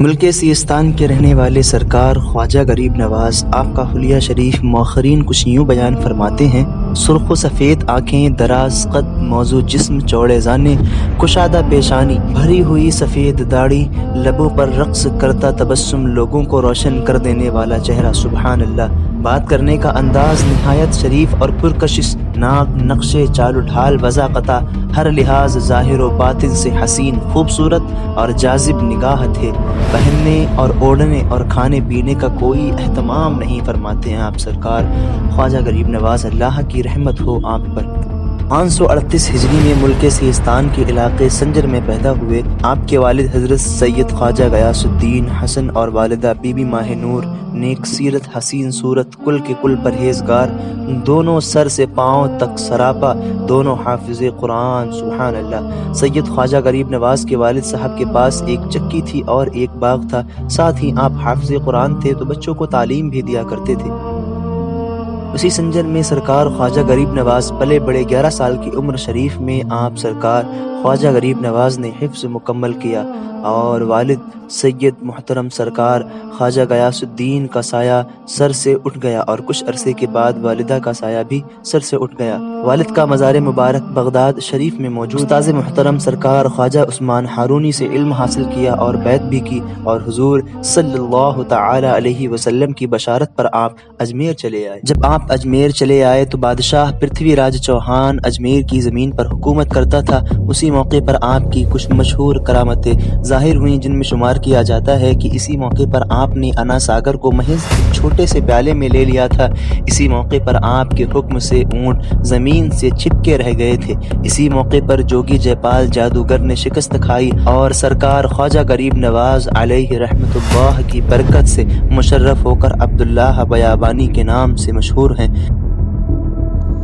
ملک سیستان کے رہنے والے سرکار خواجہ غریب نواز آپ کا حلیہ شریف مؤخرین کچھ یوں بیان فرماتے ہیں: سرخ و سفید آنکھیں، دراز قد، موزوں جسم، چوڑے زانے، کشادہ پیشانی، بھری ہوئی سفید داڑھی، لبوں پر رقص کرتا تبسم، لوگوں کو روشن کر دینے والا چہرہ، سبحان اللہ۔ بات کرنے کا انداز نہایت شریف اور پرکشش، ناک، نقشے، چال و ڈھال، وضاقتہ، ہر لحاظ ظاہر و باطن سے حسین، خوبصورت اور جاذب نگاہ تھے۔ پہننے اور اوڑھنے اور کھانے پینے کا کوئی اہتمام نہیں فرماتے ہیں آپ سرکار خواجہ غریب نواز، اللہ کی رحمت ہو آپ پر۔ 538 ہجری میں ملک سیستان کے علاقے سنجر میں پیدا ہوئے۔ آپ کے والد حضرت سید خواجہ غیاث الدین حسن اور والدہ بی بی ماہ نور، نیک سیرت، حسین صورت، کل کے کل پرہیزگار، دونوں سر سے پاؤں تک سراپا، دونوں حافظ قرآن، سبحان اللہ۔ سید خواجہ غریب نواز کے والد صاحب کے پاس ایک چکی تھی اور ایک باغ تھا، ساتھ ہی آپ حافظ قرآن تھے تو بچوں کو تعلیم بھی دیا کرتے تھے۔ اسی سنجر میں سرکار خواجہ غریب نواز پلے بڑے۔ 11 سال کی عمر شریف میں آپ سرکار خواجہ غریب نواز نے حفظ مکمل کیا اور والد سید محترم سرکار خواجہ غیاث الدین کا سایہ سر سے اٹھ گیا اور کچھ عرصے کے بعد والدہ کا سایہ بھی سر سے اٹھ گیا۔ والد کا مزار مبارک بغداد شریف میں موجود۔ استاذ محترم سرکار خواجہ عثمان ہارونی سے علم حاصل کیا اور بیعت بھی کی اور حضور صلی اللہ تعالی علیہ وسلم کی بشارت پر آپ اجمیر چلے آئے۔ جب آپ اجمیر چلے آئے تو بادشاہ پرتھوی راج چوہان اجمیر کی زمین پر حکومت کرتا تھا۔ اسی موقع پر آپ کی کچھ مشہور کرامتیں ظاہر ہوئیں، جن میں شمار کیا جاتا ہے کہ اسی موقع پر آپ نے انا ساگر کو محض ایک چھوٹے سے پیالے میں لے لیا تھا۔ اسی موقع پر آپ کے حکم سے اونٹ زمین سے چپکے رہ گئے تھے۔ اسی موقع پر جوگی جے پال جادوگر نے شکست کھائی اور سرکار خواجہ غریب نواز علیہ رحمت اللہ کی برکت سے مشرف ہو کر عبداللہ بیابانی کے نام سے مشہور ہیں۔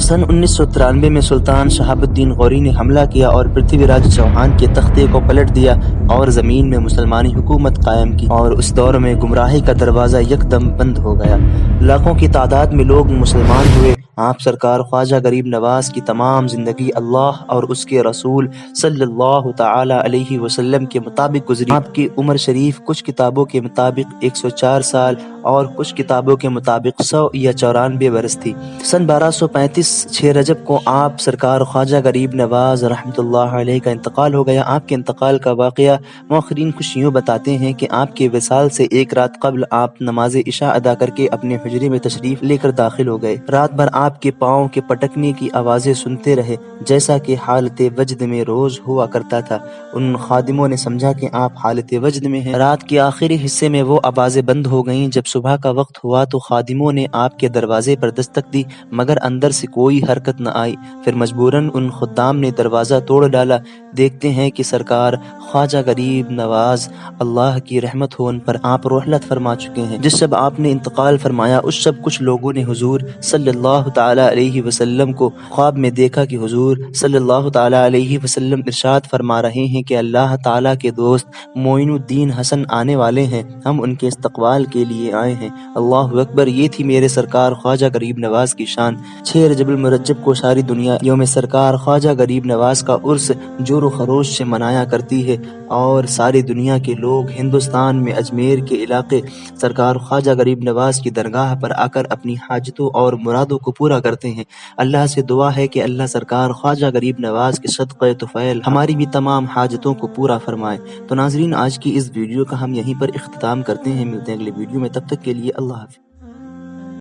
سن 1993 میں سلطان شہاب الدین غوری نے حملہ کیا اور پرتھوی راج چوہان کے تختے کو پلٹ دیا اور زمین میں مسلمانی حکومت قائم کی، اور اس دور میں گمراہی کا دروازہ یکدم بند ہو گیا۔ لاکھوں کی تعداد میں لوگ مسلمان ہوئے۔ آپ سرکار خواجہ غریب نواز کی تمام زندگی اللہ اور اس کے رسول صلی اللہ تعالی علیہ وسلم کے مطابق گزری۔ آپ کی عمر شریف کچھ کتابوں کے مطابق 104 سال اور کچھ کتابوں کے مطابق 100 یا 94 برس تھی۔ سن 1235 6 رجب کو آپ سرکار خواجہ غریب نواز رحمۃ اللہ علیہ کا انتقال ہو گیا۔ آپ کے انتقال کا واقعہ مؤخرین کچھ یوں بتاتے ہیں کہ آپ کے وصال سے ایک رات قبل آپ نماز عشاء ادا کر کے اپنے حجرے میں تشریف لے کر داخل ہو گئے۔ رات بھر آپ کے پاؤں کے پٹکنے کی آوازیں سنتے رہے، جیسا کہ حالت وجد میں روز ہوا کرتا تھا۔ ان خادموں نے سمجھا کہ آپ حالت وجد میں ہیں۔ رات کے آخری حصے میں وہ آوازیں بند ہو گئیں۔ جب صبح کا وقت ہوا تو خادموں نے آپ کے دروازے پر دستک دی، مگر اندر سے کوئی حرکت نہ آئی۔ پھر مجبوراً ان خدام نے دروازہ توڑ ڈالا۔ دیکھتے ہیں کہ سرکار خواجہ غریب نواز اللہ کی رحمت ہو ان پر، آپ رحلت فرما چکے ہیں۔ جس شب آپ نے انتقال فرمایا اس شب کچھ لوگوں نے حضور صلی اللہ تعالی علیہ وسلم کو خواب میں دیکھا کہ حضور صلی اللہ تعالی علیہ وسلم ارشاد فرما رہے ہیں کہ اللہ تعالی کے دوست معین الدین حسن آنے والے ہیں، ہم ان کے استقبال کے لیے آئے ہیں۔ اللہ اکبر! یہ تھی میرے سرکار خواجہ غریب نواز کی شان۔ 6 رجب المرجب کو ساری دنیا یوم سرکار خواجہ غریب نواز کا عرس جور و خروش سے منایا کرتی ہے، اور ساری دنیا کے لوگ ہندوستان میں اجمیر کے علاقے سرکار خواجہ غریب نواز کی درگاہ پر آ کر اپنی حاجتوں اور مرادوں کو پورا کرتے ہیں۔ اللہ سے دعا ہے کہ اللہ سرکار خواجہ غریب نواز کے صدقہ طفیل ہماری بھی تمام حاجتوں کو پورا فرمائے۔ تو ناظرین، آج کی اس ویڈیو کا ہم یہیں پر اختتام کرتے ہیں۔ ملتے ہیں اگلے ویڈیو میں، تب تک کے لیے اللہ حافظ۔